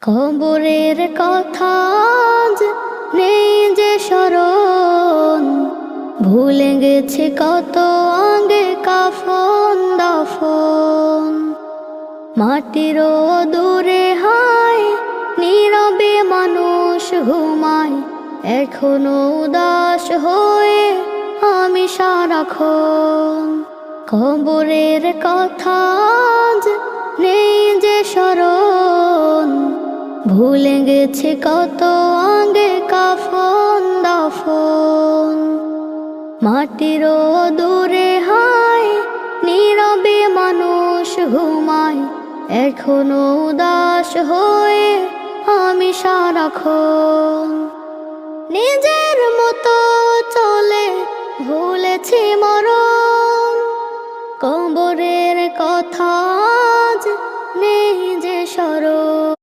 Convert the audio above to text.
কবরের কথা আজ নেই যে স্মরণ, ভুলে গেছে কত আগে কাফন দাফন। মাটির দূরে হায় নীরবে মানুষ ঘুমায়, এখনো উদাস হয়ে আমি সারাক্ষণ। কবরের কথা আজ নেই যে স্মরণ, ভুলে গেছে কত আগে কাফন দাফন। মাটির দূরে হায় নীরবে মানুষ ঘুমায়, এখনো উদাস হয়ে আমি সারাক্ষণ। নিজের মতো চলে ভুলেছি মরণ, কবরের কথা আজ নেই যে স্মরণ।